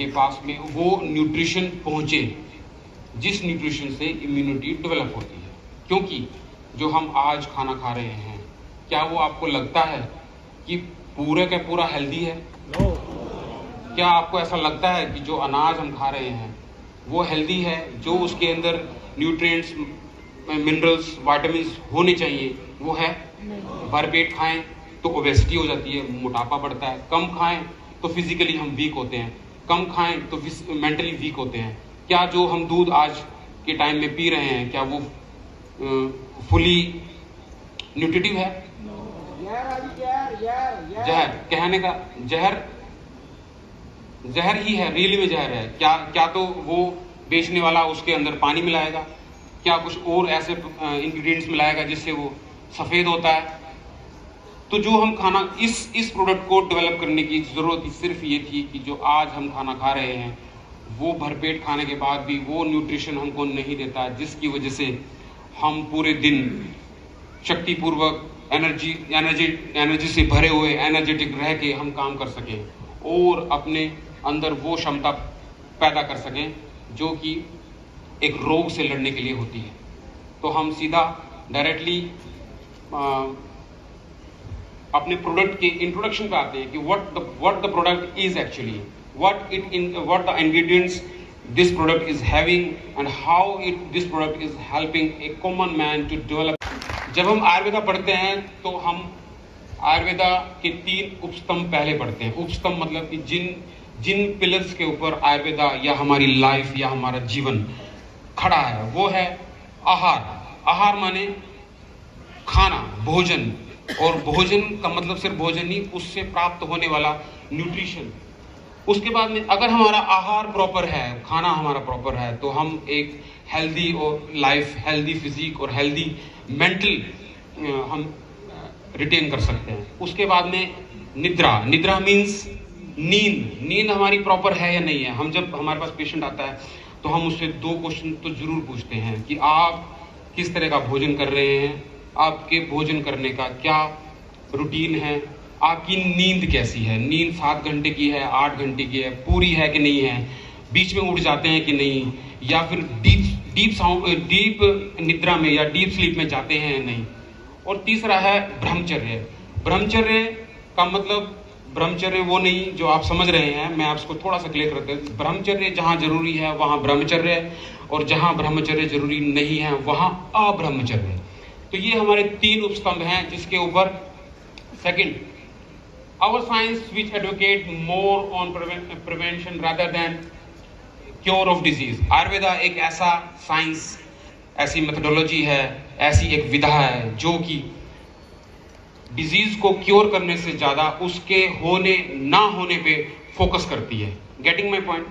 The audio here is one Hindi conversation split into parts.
के पास में वो न्यूट्रिशन पहुंचे जिस न्यूट्रिशन से इम्यूनिटी डेवलप होती है। क्योंकि जो हम आज खाना खा रहे हैं, क्या वो आपको लगता है कि पूरे का पूरा हेल्दी है? क्या आपको ऐसा लगता है कि जो अनाज हम खा रहे हैं वो हेल्दी है? जो उसके अंदर न्यूट्रिएंट्स, मिनरल्स, विटामिन्स होने चाहिए वो है? भरपेट खाएं तो ओबेसिटी हो जाती है, मोटापा बढ़ता है। कम खाएं तो फिजिकली हम वीक होते हैं, कम खाएं तो मेंटली वीक होते हैं। क्या जो हम दूध आज के टाइम में पी रहे हैं, क्या वो फुली न्यूट्रिटिव है? जहर, कहने का जहर ही है, रियली में जहर है। क्या तो वो बेचने वाला उसके अंदर पानी मिलाएगा? क्या कुछ और ऐसे इंग्रेडिएंट्स मिलाएगा जिससे वो सफेद होता है? तो जो हम खाना, इस प्रोडक्ट को डेवलप करने की जरूरत सिर्फ ये थी कि जो आज हम खाना खा रहे हैं वो भरपेट खाने के बाद भी वो न्यूट्रिशन हमको नहीं देता, जिसकी वजह से हम पूरे दिन शक्तिपूर्वक एनर्जी से भरे हुए, एनर्जेटिक रह के हम काम कर सकें और अपने अंदर वो क्षमता पैदा कर सकें जो कि एक रोग से लड़ने के लिए होती है। तो हम सीधा डायरेक्टली अपने प्रोडक्ट के इंट्रोडक्शन पे आते हैं कि what the product is actually, what the ingredients this product is having and how this product is helping a common man to develop. जब हम आयुर्वेदा पढ़ते हैं तो हम आयुर्वेदा के 3 उपस्तंभ पहले पढ़ते हैं। उपस्तंभ मतलब कि जिन पिलर्स के ऊपर आयुर्वेदा या हमारी लाइफ या हमारा जीवन खड़ा है, वो है आहार। आहार माने खाना, भोजन, और भोजन का मतलब सिर्फ भोजन नहीं, उससे प्राप्त होने वाला न्यूट्रिशन। उसके बाद में अगर हमारा आहार प्रॉपर है, खाना हमारा प्रॉपर है, तो हम एक हेल्दी और लाइफ, हेल्दी फिजिक और हेल्दी मेंटल हम रिटेन कर सकते हैं। उसके बाद में निद्रा मीन्स नींद हमारी प्रॉपर है या नहीं है। हम जब हमारे पास पेशेंट आता है तो हम उससे 2 क्वेश्चन तो जरूर पूछते हैं कि आप किस तरह का भोजन कर रहे हैं, आपके भोजन करने का क्या रूटीन है, आपकी नींद कैसी है, नींद 7 घंटे की है, 8 घंटे की है, पूरी है कि नहीं है, बीच में उठ जाते हैं कि नहीं, या फिर डीप निद्रा में या डीप स्लीप में जाते हैं या नहीं। और तीसरा है ब्रह्मचर्य। ब्रह्मचर्य का मतलब ब्रह्मचर्य वो नहीं जो आप समझ रहे हैं, मैं आपको थोड़ा सा क्लियर करते हैं। ब्रह्मचर्य जहां जरूरी है वहां ब्रह्मचर्य, और जहां ब्रह्मचर्य जरूरी नहीं है वहां अब्रह्मचर्य। तो ये हमारे 3 उपस्तंभ हैं जिसके ऊपर second, our science which advocate more on prevention rather than cure of disease. Ayurveda एक ऐसा साइंस, ऐसी मेथोडोलॉजी है, ऐसी एक विधा है जो कि डिजीज को क्योर करने से ज्यादा उसके होने ना होने पे फोकस करती है। Getting my point?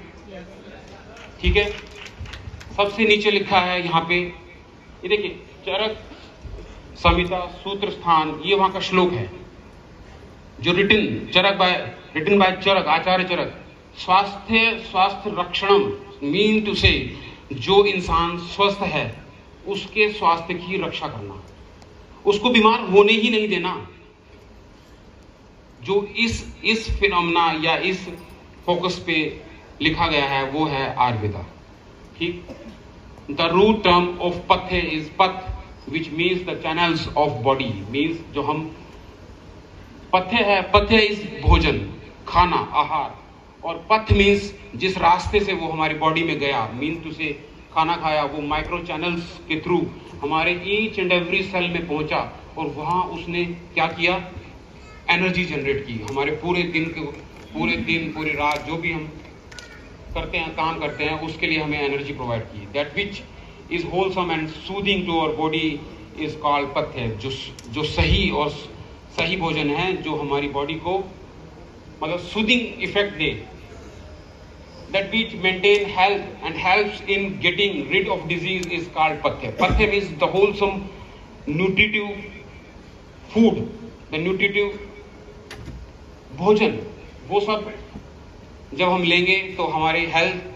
ठीक है। सबसे नीचे लिखा है यहाँ पे, ये देखिए, चरक संहिता सूत्र स्थान, ये वहां का श्लोक है जो रिटन बाय चरक, आचार्य चरक। स्वास्थ्य रक्षणम मीन टू से, जो इंसान स्वस्थ है उसके स्वास्थ्य की रक्षा करना, उसको बीमार होने ही नहीं देना। जो इस फिनोमेना या इस फोकस पे लिखा गया है वो है आयुर्वेदा। ठीक। द रूट टर्म ऑफ पथ्य इज पथ which means the channels of body, means जो हम पथ्य है, पथ्य इज भोजन, खाना, आहार, और पथ मीन्स जिस रास्ते से वो हमारी बॉडी में गया, मीन्स टू से खाना खाया, वो माइक्रो चैनल्स के थ्रू हमारे ईच एंड एवरी सेल में पहुंचा और वहां उसने क्या किया, एनर्जी जनरेट की। हमारे पूरे दिन पूरी रात जो भी हम करते हैं, काम करते हैं, उसके लिए हमें एनर्जी प्रोवाइड की। That which is wholesome and soothing to our body is called पथ्य। जो सही भोजन है, जो हमारी बॉडी को मतलब soothing effect they, that which maintain health and helps in getting rid of disease is called पथ्य। पथ्य means the wholesome nutritive food, the nutritive भोजन। वो सब जब हम लेंगे तो हमारी हेल्थ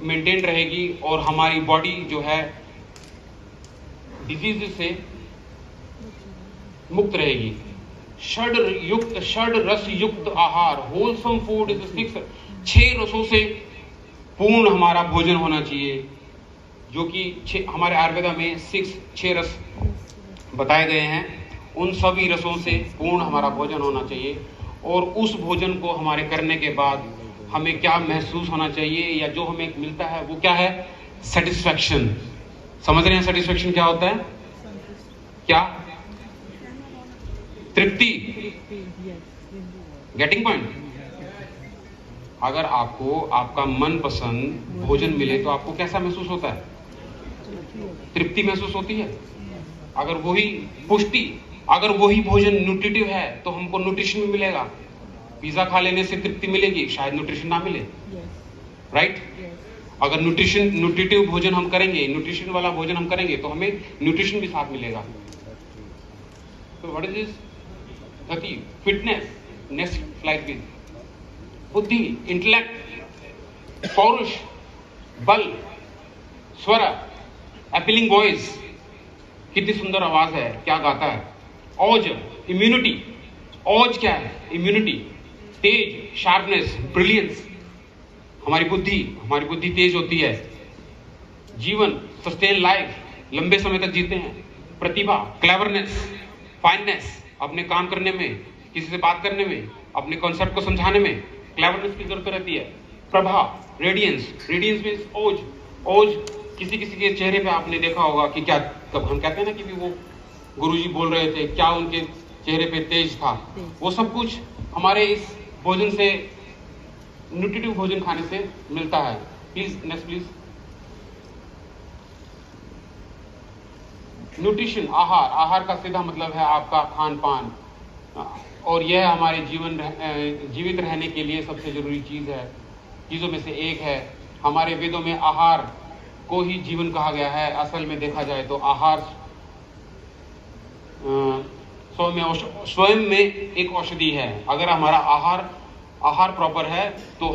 मेंटेन रहेगी और हमारी बॉडी जो है डिजीज से मुक्त रहेगी। षड रस युक्त आहार, होलसम फूड इज 6 6 रसों से पूर्ण हमारा भोजन होना चाहिए, जो कि हमारे आयुर्वेदा में 6 रस बताए गए हैं। उन सभी रसों से पूर्ण हमारा भोजन होना चाहिए, और उस भोजन को हमारे करने के बाद हमें क्या महसूस होना चाहिए, या जो हमें मिलता है वो क्या है? सेटिस्फैक्शन। समझ रहे हैं सेटिस्फैक्शन क्या होता है? क्या? तृप्ति। Getting point? अगर आपको आपका मनपसंद भोजन मिले तो आपको कैसा महसूस होता है? तृप्ति महसूस होती है। अगर वही पुष्टि, अगर वही भोजन न्यूट्रिटिव है तो हमको न्यूट्रिशन भी मिलेगा। पिज्जा खा लेने से तृप्ति मिलेगी, शायद न्यूट्रिशन ना मिले, राइट? अगर न्यूट्रिटिव भोजन हम करेंगे, न्यूट्रिशन वाला भोजन हम करेंगे तो हमें न्यूट्रिशन भी साथ मिलेगा। तो व्हाट इज दिस? गति, फिटनेस, नेक्स्ट स्लाइड प्लीज। बुद्धि, इंटेलेक्ट, पौरुष, बल, स्वर, अपीलिंग वॉइस, कितनी सुंदर आवाज है, क्या गाता है। औज, इम्यूनिटी। औज क्या है? इम्यूनिटी। तेज, शार्पनेस, ब्रिलियंस। हमारी बुद्धि तेज होती है। जीवन, सस्टेन लाइफ, लंबे समय तक जीते हैं। प्रतिभा, क्लेवरनेस, फाइननेस, अपने काम करने में, किसी से बात करने में, अपने कॉन्सेप्ट को समझाने में क्लेवरनेस की जरूरत रहती है। प्रभा, रेडियंस। रेडियंस मींस ओज। ओज किसी के चेहरे पे आपने देखा होगा कि क्या, तब हम कहते हैं ना कि वो गुरुजी बोल रहे थे, क्या उनके चेहरे पे तेज था। वो सब कुछ हमारे इस भोजन से, न्यूट्रिटिव भोजन खाने से मिलता है। Please next please. न्यूट्रिशन, आहार। आहार का सीधा मतलब है आपका खान पान, और यह हमारे जीवित रहने के लिए सबसे जरूरी चीजों में से एक है। हमारे वेदों में आहार को ही जीवन कहा गया है। असल में देखा जाए तो आहार स्वयं में एक औषधि है। अगर हमारा आहार प्रॉपर है तो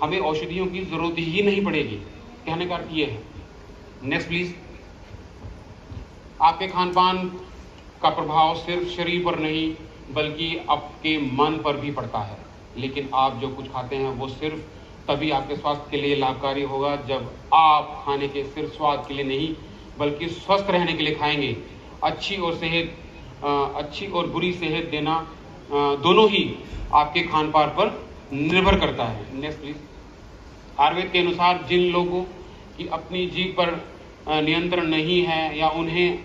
हमें औषधियों की जरूरत ही नहीं पड़ेगी। कहने का अर्थ ये है। Next please. आपके खान पान का प्रभाव सिर्फ शरीर पर नहीं बल्कि आपके मन पर भी पड़ता है। लेकिन आप जो कुछ खाते हैं वो सिर्फ तभी आपके स्वास्थ्य के लिए लाभकारी होगा जब आप खाने के सिर्फ स्वाद के लिए नहीं बल्कि स्वस्थ रहने के लिए खाएंगे। अच्छी और बुरी सेहत देना दोनों ही आपके खान पान पर निर्भर करता है। Next please. आयुर्वेद के अनुसार जिन लोगों की अपनी जीभ पर नियंत्रण नहीं है या उन्हें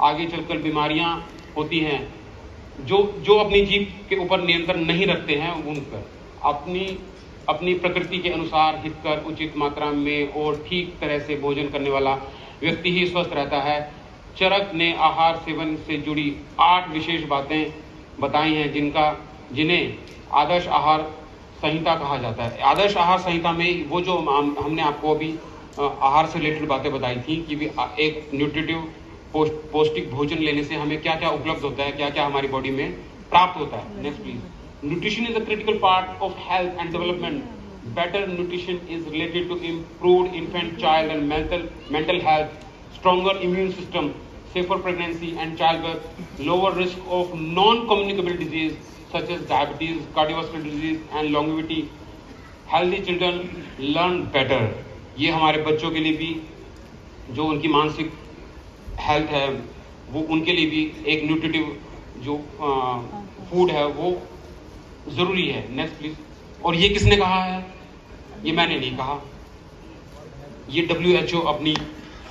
आगे चलकर बीमारियां होती हैं, जो अपनी जीभ के ऊपर नियंत्रण नहीं रखते हैं, उन पर अपनी प्रकृति के अनुसार हितकर उचित मात्रा में और ठीक तरह से भोजन करने वाला व्यक्ति ही स्वस्थ रहता है। चरक ने आहार सेवन से जुड़ी 8 विशेष बातें बताई हैं जिन्हें आदर्श आहार संहिता कहा जाता है। आदर्श आहार संहिता में वो जो हमने आपको अभी आहार से रिलेटेड बातें बताई थी कि एक न्यूट्रिटिव पौष्टिक भोजन लेने से हमें क्या क्या उपलब्ध होता है, क्या क्या हमारी बॉडी में प्राप्त होता है। Next please. Nutrition is a critical part of health and development. Better nutrition is related to improved infant, child and mental health, stronger immune system, safer pregnancy and childbirth, lower risk of non-communicable disease such as diabetes, cardiovascular disease and longevity. Healthy children learn better. ये हमारे बच्चों के लिए भी, जो उनकी मानसिक हेल्थ है, वो उनके लिए भी एक न्यूट्रिटिव जो फूड है वो जरूरी है। Next please. और ये किसने कहा है? ये मैंने नहीं कहा, ये WHO अपनी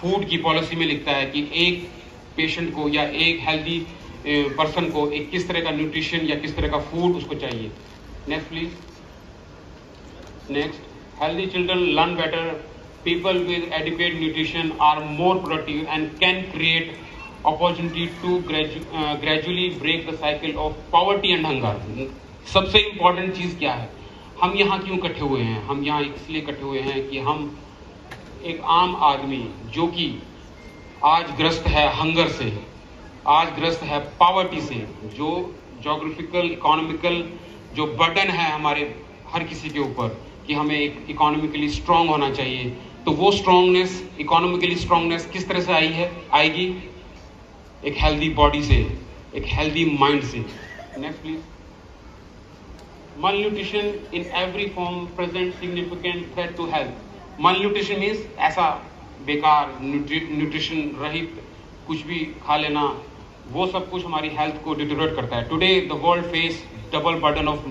फूड की पॉलिसी में लिखता है कि एक पेशेंट को या एक हेल्दी पर्सन को एक किस तरह का न्यूट्रिशन या किस तरह का फूड उसको चाहिए। Next please. Next. Healthy children learn better. People with adequate nutrition are more productive and can create opportunity to gradually break the cycle of poverty and hunger. सबसे इम्पोर्टेंट चीज क्या है? हम यहाँ क्यों इकट्ठे हुए हैं? हम यहाँ इसलिए इकट्ठे हुए हैं कि हम एक आम आदमी जो कि आज ग्रस्त है हंगर से, आज ग्रस्त है पॉवर्टी से, जो ज्योग्राफिकल इकोनॉमिकल जो बर्डन है हमारे हर किसी के ऊपर कि हमें एक इकोनॉमिकली स्ट्रांग होना चाहिए, तो वो स्ट्रांगनेस, इकोनॉमिकली स्ट्रांगनेस किस तरह से आएगी? एक हेल्दी बॉडी से, एक हेल्दी माइंड से। Next please. malnutrition in every form presents significant threat to health. Malnutrition means ऐसा बेकार न्यूट्रिशन रहित कुछ भी खा लेना, वो सब कुछ हमारी हेल्थ को डिटेरियोरेट करता है. Today the world face double burden of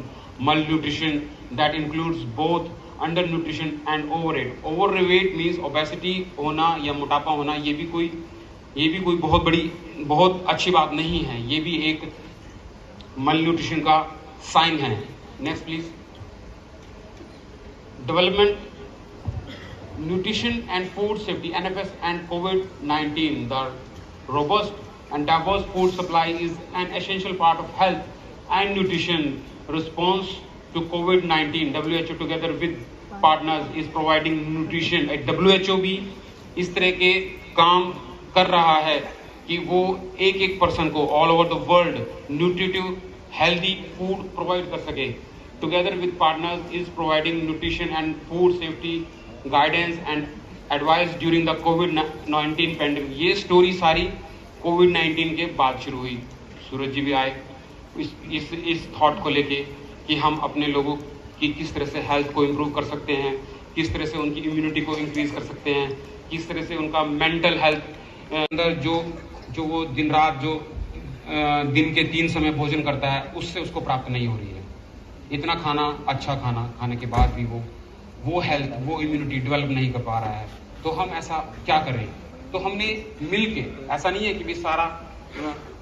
malnutrition that includes both undernutrition and overweight. Overweight means obesity होना या मोटापा होना. ये भी कोई बहुत अच्छी बात नहीं है. ये भी एक malnutrition का साइन है. Next please. Development, nutrition and food safety, NFS and COVID-19. The robust and diverse food supply is an essential part of health and nutrition response to COVID-19. WHO together with partners is providing nutrition. WHO भी इस तरह के काम कर रहा है कि वो एक पर्सन को all over the world nutritive healthy food provide कर सके. Together with partners is providing nutrition and food safety guidance and advice during the covid pandemic. ये स्टोरी सारी कोविड-19 के बाद शुरू हुई. सूरज जी भी आए इस थॉट को लेके कि हम अपने लोगों की किस तरह से हेल्थ को इम्प्रूव कर सकते हैं, किस तरह से उनकी इम्यूनिटी को इंक्रीज कर सकते हैं, किस तरह से उनका मेंटल हेल्थ अंदर जो वो दिन रात जो दिन के 3 समय भोजन करता है उससे उसको प्राप्त नहीं हो रही है. इतना खाना, अच्छा खाना खाने के बाद भी वो हेल्थ, वो इम्यूनिटी डेवलप नहीं कर पा रहा है. तो हम ऐसा क्या करें? तो हमने मिल के, ऐसा नहीं है कि भी सारा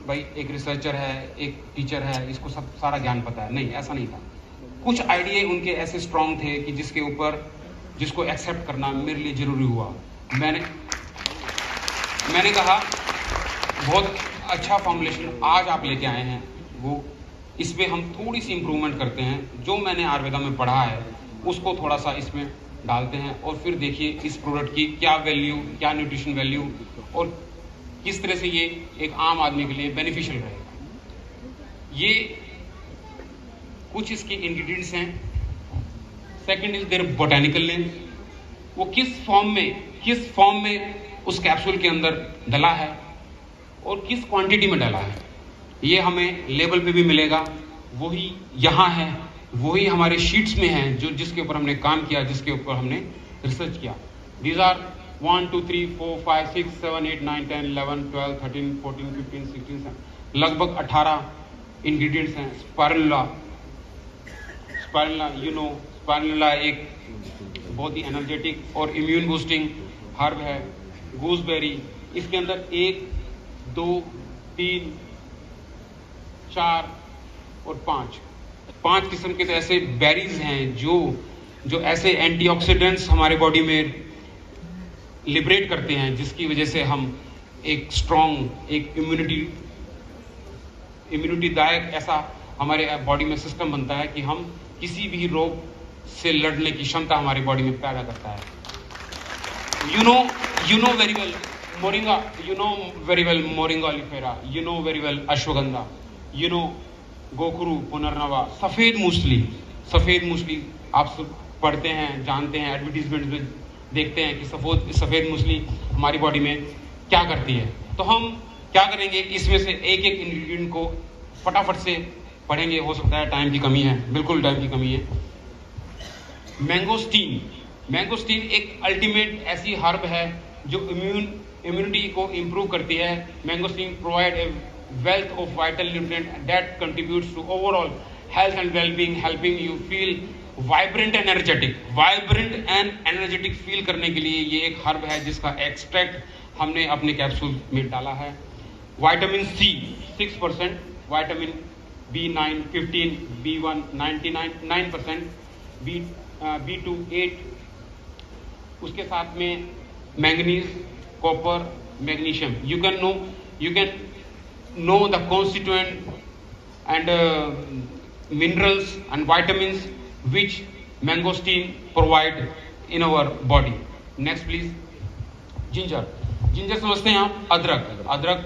भाई एक रिसर्चर है, एक टीचर है, इसको सब सारा ज्ञान पता है. नहीं, ऐसा नहीं था. कुछ आइडिया उनके ऐसे स्ट्रांग थे कि जिसको एक्सेप्ट करना मेरे लिए जरूरी हुआ. मैंने कहा बहुत अच्छा फॉर्मुलेशन आज आप लेके आए हैं, वो इसमें हम थोड़ी सी इम्प्रूवमेंट करते हैं. जो मैंने आयुर्वेदा में पढ़ा है उसको थोड़ा सा इसमें डालते हैं और फिर देखिए इस प्रोडक्ट की क्या वैल्यू, क्या न्यूट्रिशन वैल्यू और किस तरह से ये एक आम आदमी के लिए बेनिफिशियल रहेगा. ये कुछ इसके इंग्रेडिएंट्स हैं. Second is their botanical name. वो किस फॉर्म में उस कैप्सूल के अंदर डला है और किस क्वांटिटी में डला है, ये हमें लेबल पे भी मिलेगा. वही यहाँ है, वही हमारे शीट्स में है जिसके ऊपर हमने काम किया, जिसके ऊपर हमने रिसर्च किया. दीज आर 1 2 3 4 5 6 7 8 9 10 11 12 13 14 15 16 लगभग 18 इंग्रेडिएंट्स हैं. स्पाइरुलिना, स्पाइरुलिना एक बहुत ही एनर्जेटिक और इम्यून बूस्टिंग हर्ब है. गूसबेरी, इसके अंदर 1 2 3 4 और 5 किस्म के ऐसे बेरीज हैं जो ऐसे एंटीऑक्सीडेंट्स हमारे बॉडी में लिबरेट करते हैं, जिसकी वजह से हम एक स्ट्रॉन्ग, एक इम्यूनिटीदायक ऐसा हमारे बॉडी में सिस्टम बनता है कि हम किसी भी रोग से लड़ने की क्षमता हमारी बॉडी में पैदा करता है. You know very well moringa, moringa oleifera, you know very well ashwagandha, you know गोखरू, पुनर्नवा, सफेद मूसली आप सब पढ़ते हैं, जानते हैं, एडवर्टीजमेंट में देखते हैं कि सफेद मूसली हमारी बॉडी में क्या करती है. तो हम क्या करेंगे, इसमें से एक इंग्रेडिएंट को फटाफट से पढ़ेंगे. हो सकता है टाइम की कमी है, बिल्कुल टाइम की कमी है. मैंगोस्टीन एक अल्टीमेट ऐसी हर्ब है जो इम्यूनिटी को इम्प्रूव करती है. Mangosteen provide a wealth of vital nutrient that contributes to overall health and well-being, helping you feel vibrant and energetic feel करने के लिए ये एक हर्ब है जिसका एक्सट्रैक्ट हमने अपने कैप्सूल में डाला है. Vitamin C 6%, vitamin B9 15, B1 9%, B2 8, उसके साथ में manganese, copper, magnesium. You can know the constituent and minerals and vitamins which mangosteen provide in our body. Next please. Ginger समझते हैं आप. अदरक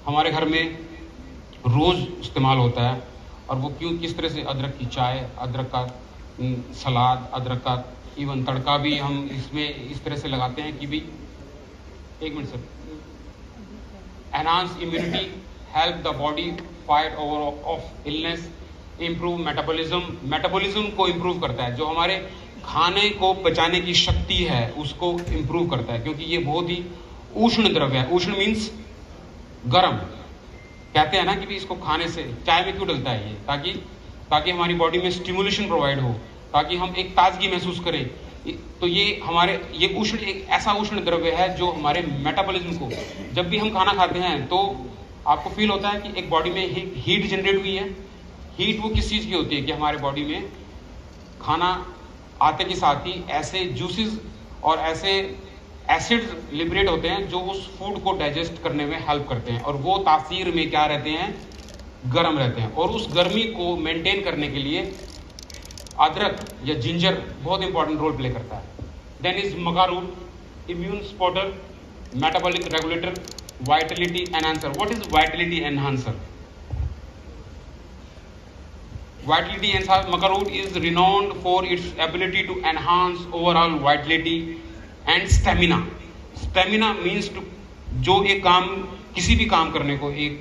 हमारे घर में रोज इस्तेमाल होता है. और वो किस तरह से अदरक की चाय, अदरक का सलाद, अदरक का इवन तड़का भी हम इसमें इस तरह से लगाते हैं कि भी एक minute sir. Enhance immunity, help the body fight of illness, improve metabolism, metabolism को इम्प्रूव करता है, जो हमारे खाने को पचाने की शक्ति है उसको इम्प्रूव करता है, क्योंकि ये बहुत ही उष्ण द्रव्य है। उष्ण मीन्स गर्म। कहते हैं ना कि भी इसको खाने से, चाय में क्यों डलता है ये, ताकि हमारी बॉडी में स्टिमुलेशन प्रोवाइड हो, ताकि हम एक ताजगी महसूस करें। तो ये उष्ण एक ऐसा उष्ण द्रव्य है जो हमारे मेटाबॉलिज्म को, जब भी हम खाना खाते हैं तो आपको फील होता है कि एक बॉडी में हीट जनरेट हुई है। हीट वो किस चीज़ की होती है कि हमारे बॉडी में खाना आते के साथ ही ऐसे जूसेस और ऐसे एसिड लिबरेट होते हैं जो उस फूड को डाइजेस्ट करने में हेल्प करते हैं, और वो तासीर में क्या रहते हैं, गर्म रहते हैं। और उस गर्मी को मेंटेन करने के लिए अदरक या जिंजर बहुत इंपॉर्टेंट रोल प्ले करता है। Then is maca root, immune supporter, metabolic regulator, vitality enhancer. What is vitality enhancer? Vitality enhancer, maca root is renowned for its ability to enhance overall vitality and stamina. Stamina means to, जो एक काम, किसी भी काम करने को एक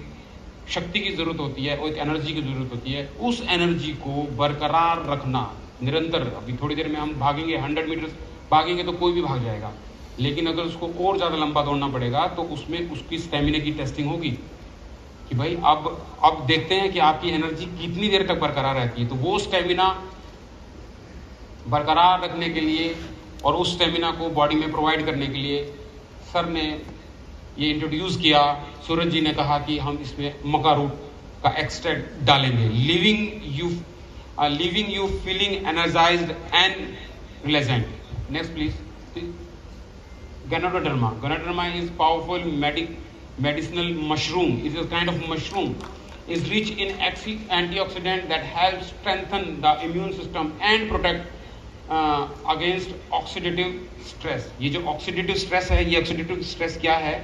शक्ति की जरूरत होती है और एक एनर्जी की जरूरत होती है, उस एनर्जी को बरकरार रखना निरंतर। अभी थोड़ी देर में हम भागेंगे, 100 मीटर भागेंगे तो कोई भी भाग जाएगा, लेकिन अगर उसको और ज़्यादा लंबा दौड़ना पड़ेगा तो उसमें उसकी स्टेमिना की टेस्टिंग होगी कि भाई अब देखते हैं कि आपकी एनर्जी कितनी देर तक बरकरार रहती है। तो वो स्टेमिना बरकरार रखने के लिए और उस स्टेमिना को बॉडी में प्रोवाइड करने के लिए सर ने ये इंट्रोड्यूस किया, सूरज जी ने कहा कि हम इसमें मका रूट का एक्सट्रैक्ट डालेंगे, leaving you feeling energised and relaxant. Next please. Ganoderma. Ganoderma is powerful medicinal mushroom. It is a kind of mushroom, is rich in antioxidant that helps strengthen the immune system and protect against oxidative stress. ये जो oxidative stress है, ये oxidative stress क्या है?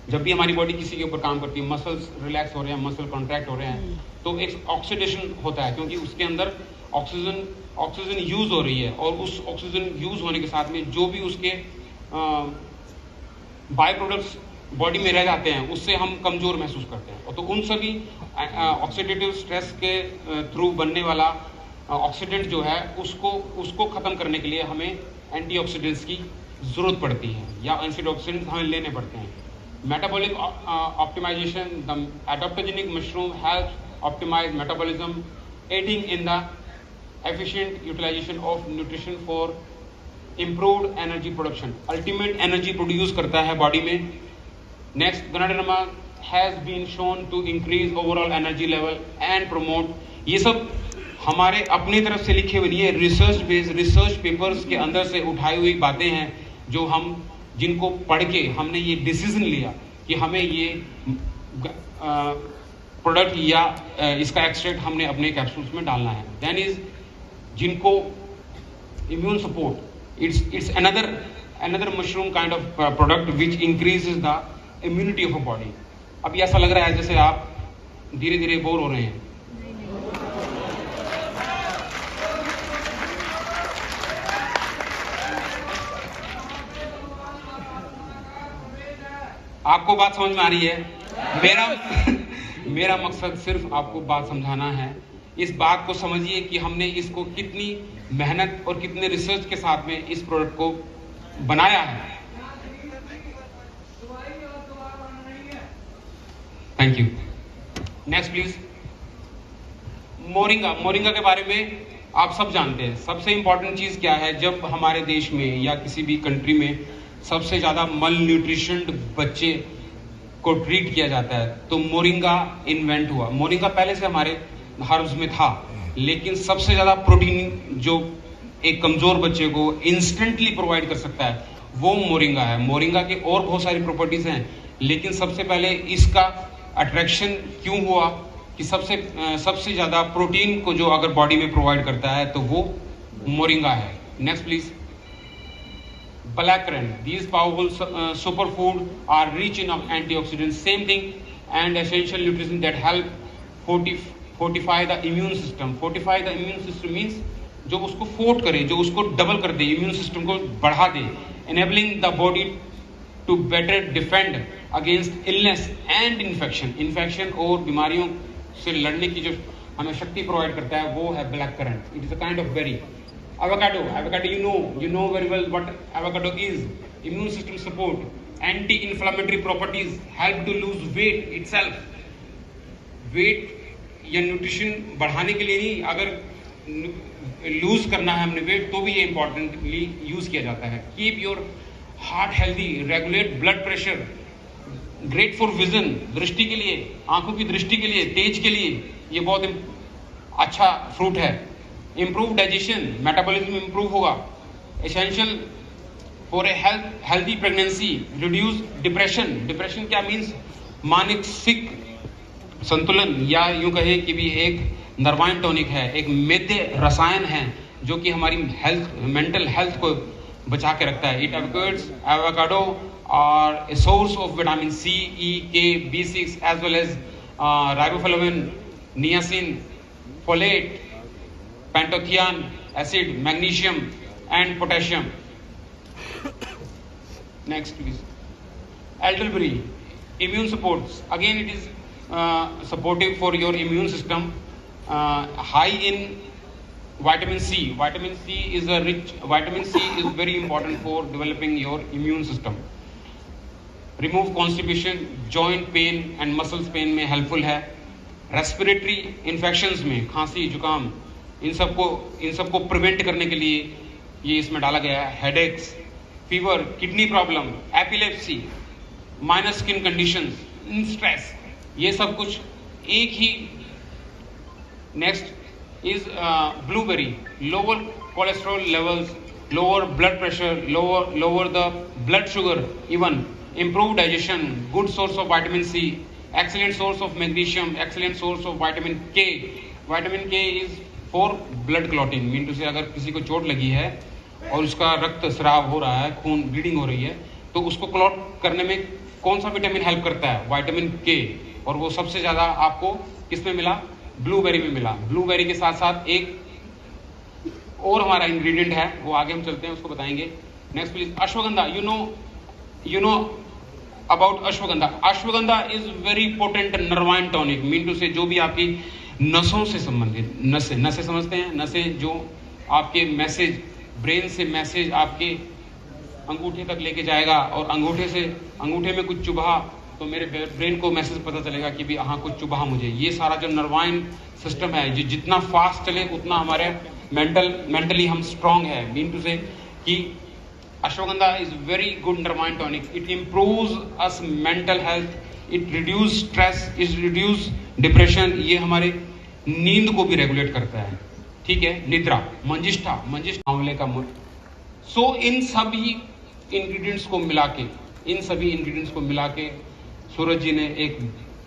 जब भी हमारी बॉडी किसी के ऊपर काम करती है, मसल्स रिलैक्स हो रहे हैं, मसल कॉन्ट्रैक्ट हो रहे हैं, तो एक ऑक्सीडेशन होता है, क्योंकि उसके अंदर ऑक्सीजन यूज हो रही है, और उस ऑक्सीजन यूज होने के साथ में जो भी उसके बाय प्रोडक्ट्स बॉडी में रह जाते हैं, उससे हम कमजोर महसूस करते हैं। तो उन सभी ऑक्सीडेटिव स्ट्रेस के थ्रू बनने वाला ऑक्सीडेंट जो है उसको खत्म करने के लिए हमें एंटीऑक्सीडेंट्स की जरूरत पड़ती है, या एंटीऑक्सीडेंट्स हमें लेने पड़ते हैं। Metabolic optimization, the adaptogenic mushroom helps optimize metabolism, aiding in the efficient utilization of nutrition for improved energy production. Ultimate energy produce करता है बॉडी में। Next, Ganoderma has been shown to increase overall energy level and promote। ये सब हमारे अपनी तरफ से लिखे हुए नहीं है, रिसर्च बेस्ड, रिसर्च पेपर्स के अंदर से उठाई हुई बातें हैं, जो जिनको पढ़ के हमने ये डिसीजन लिया कि हमें ये प्रोडक्ट या इसका एक्सट्रैक्ट हमने अपने कैप्सूल्स में डालना है। देन इज जिनको immune support, it's another mushroom kind of product which increases the immunity of a body। अभी ऐसा लग रहा है जैसे आप धीरे धीरे बोर हो रहे हैं। आपको बात समझ में आ रही है? मेरा मकसद सिर्फ आपको बात समझाना है। इस बात को समझिए कि हमने इसको कितनी मेहनत और कितने रिसर्च के साथ में इस प्रोडक्ट को बनाया है। Thank you. Next please. Moringa के बारे में आप सब जानते हैं। सबसे इंपॉर्टेंट चीज क्या है, जब हमारे देश में या किसी भी कंट्री में सबसे ज्यादा मल न्यूट्रिशन बच्चे को ट्रीट किया जाता है, तो मोरिंगा इन्वेंट हुआ। मोरिंगा पहले से हमारे हर्ब्स में था, लेकिन सबसे ज्यादा प्रोटीन जो एक कमजोर बच्चे को इंस्टेंटली प्रोवाइड कर सकता है वो मोरिंगा है। मोरिंगा के और बहुत सारी प्रॉपर्टीज हैं, लेकिन सबसे पहले इसका अट्रैक्शन क्यों हुआ कि सबसे ज्यादा प्रोटीन को जो अगर बॉडी में प्रोवाइड करता है तो वो मोरिंगा है। Next please. blackcurrant, these powerful superfood are rich in antioxidants, same thing, and essential nutrition that help fortify the immune system। fortify the immune system means जो उसको फोर्ट करे, जो उसको डबल कर दे, इम्यून सिस्टम को बढ़ा दे, enabling the body to better defend against illness and infection। और बीमारियों से लड़ने की जो हमें शक्ति प्रोवाइड करता है, वो है black currant. It is a kind of berry. Avocado, you know very well what avocado is. Immune system support, anti-inflammatory properties, help to lose weight itself. Weight या न्यूट्रिशन बढ़ाने के लिए नहीं, अगर लूज करना है हमने वेट तो भी ये इंपॉर्टेंटली यूज किया जाता है. Keep your heart healthy, regulate blood pressure, great for vision, दृष्टि के लिए, आंखों की दृष्टि के लिए, तेज के लिए ये बहुत अच्छा फ्रूट है. इम्प्रूव डाइजेशन, मेटाबॉलिज्म इम्प्रूव होगा. Essential for a healthy pregnancy, reduce depression. Depression क्या मीन्स? मानसिक संतुलन, या यूं कहे कि भी एक नर्वाइन टॉनिक है, एक मेद्य रसायन है जो कि हमारी हेल्थ, मेंटल हेल्थ को बचा के रखता है. It avocado are a source of vitamin C, E, K, B6 as well as riboflavin, niacin, folate, pantothenic acid, magnesium and potassium. Next please. Elderberry, immune supports. Again, it is supportive for your immune system. High in vitamin C. Vitamin C is very important for developing your immune system. Remove constipation, joint pain and muscles pain में helpful है. Respiratory infections में, खांसी, जुकाम, इन सबको प्रिवेंट करने के लिए ये इसमें डाला गया है. Headaches, fever, kidney problem, epilepsy, minor skin conditions, stress, ये सब कुछ एक ही. Next is blueberry, lower cholesterol levels, lower blood pressure, lower the blood sugar, even improve digestion, good source of vitamin C, excellent source of magnesium, excellent source of vitamin K. Vitamin K is for blood clotting. Mean to say अगर किसी को चोट लगी है और उसका रक्त स्राव हो रहा है, खून ब्लीडिंग हो रही है, तो उसको क्लॉट करने में कौन सा विटामिन हेल्प करता है? विटामिन के. और वो सबसे ज्यादा आपको किसमें मिला? ब्लूबेरी में मिला. ब्लूबेरी के साथ साथ एक और हमारा इंग्रेडिएंट है, वो आगे हम चलते हैं, उसको बताएंगे. Next please. Ashwagandha. You know about ashwagandha. Ashwagandha is very potent nervine tonic. Mean to say जो भी आपकी नसों से संबंधित, नसें समझते हैं, नसें जो आपके मैसेज, ब्रेन से मैसेज आपके अंगूठे तक लेके जाएगा, और अंगूठे में कुछ चुभा तो मेरे ब्रेन को मैसेज पता चलेगा कि भी हाँ कुछ चुभा मुझे. ये सारा जो नर्वाइन सिस्टम है, जितना फास्ट चले उतना हमारे मेंटली हम स्ट्रांग है. मीन टू से कि ashwagandha is very good nervine tonic. It improves us mental health, it reduce stress, it reduce depression. ये हमारे नींद को भी रेगुलेट करता है. ठीक है. निद्रा, मंजिष्ठा आंवले का मूल. सो इन सभी इंग्रेडिएंट्स को मिला के सूरज जी ने एक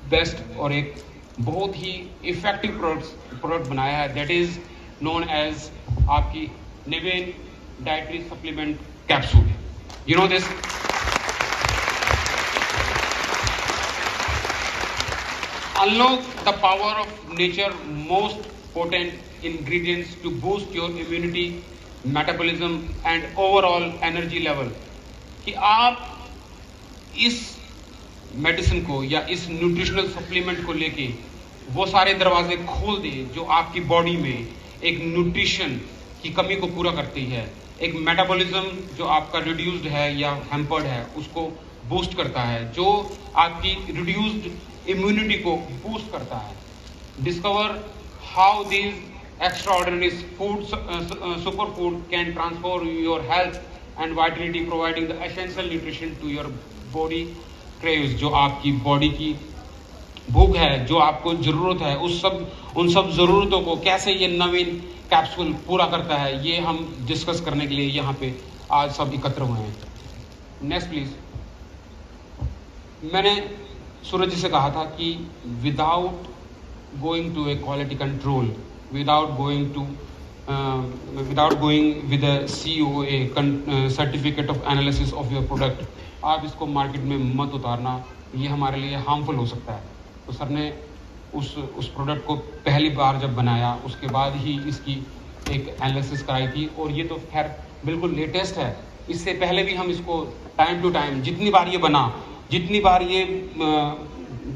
बेस्ट और एक बहुत ही इफेक्टिव प्रोडक्ट बनाया है. दैट इज नोन एज आपकी निवेन dietary supplement capsule. You know this? Unlock the power of nature most potent ingredients to boost your immunity, metabolism and overall energy level. कि आप इस मेडिसिन को या इस न्यूट्रिशनल सप्लीमेंट को लेके वो सारे दरवाजे खोल दें जो आपकी बॉडी में एक न्यूट्रिशन की कमी को पूरा करती है, एक मेटाबॉलिज्म जो आपका रिड्यूस्ड है या हैम्पर्ड है उसको बूस्ट करता है, जो आपकी रिड्यूस्ड इम्यूनिटी को बूस्ट करता है. Discover how these extraordinary food super food can transform your health and vitality, providing the essential nutrition to your body craves. जो आपकी बॉडी की भूख है, जो आपको जरूरत है, उन सब जरूरतों को कैसे ये नवीन कैप्सूल पूरा करता है, ये हम डिस्कस करने के लिए यहाँ पे आज सब एकत्र हुए हैं. Next please. मैंने सूरज जी से कहा था कि without going to a quality control, without going with a COA certificate of analysis of your product, आप इसको मार्केट में मत उतारना, ये हमारे लिए हार्मफुल हो सकता है. तो सर ने उस प्रोडक्ट को पहली बार जब बनाया उसके बाद ही इसकी एक एनालिसिस कराई थी, और ये तो खैर बिल्कुल लेटेस्ट है. इससे पहले भी हम इसको टाइम टू टाइम जितनी बार ये बना, जितनी बार ये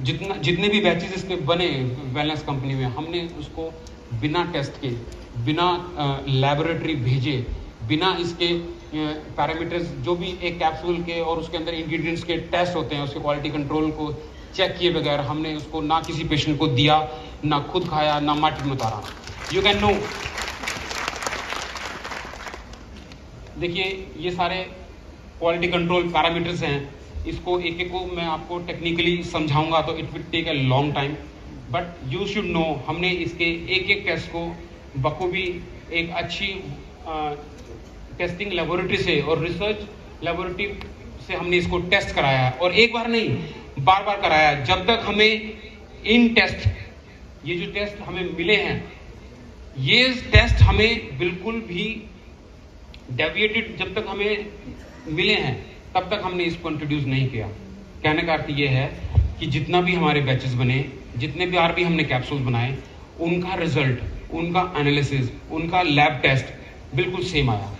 जितने भी बैचेस इस पे बने वेलनेस कंपनी में, हमने उसको बिना टेस्ट के, बिना लेबोरेटरी भेजे, बिना इसके पैरामीटर्स जो भी एक कैप्सूल के और उसके अंदर इंग्रेडिएंट्स के टेस्ट होते हैं, उसके क्वालिटी कंट्रोल को चेक किए बगैर हमने उसको ना किसी पेशेंट को दिया, ना खुद खाया, ना मार्केट में उतारा। यू कैन नो, देखिए ये सारे क्वालिटी कंट्रोल पैरामीटर्स हैं, इसको एक एक को मैं आपको टेक्निकली समझाऊंगा तो it will take a long time, but you should know हमने इसके एक एक टेस्ट को बखूबी एक अच्छी टेस्टिंग लेबोरेटरी से और रिसर्च लेबोरेटरी से हमने इसको टेस्ट कराया, और एक बार नहीं बार बार कराया, जब तक हमें इन टेस्ट, ये जो टेस्ट हमें मिले हैं, ये टेस्ट हमें बिल्कुल भी डेविएटेड जब तक हमें मिले हैं तब तक हमने इसको इंट्रोड्यूस नहीं किया। कहने का अर्थ ये है कि जितना भी हमारे बैचेस बने, जितने बार भी हमने कैप्सूल्स बनाए, उनका रिजल्ट, उनका एनालिसिस, उनका लैब टेस्ट बिल्कुल सेम आया।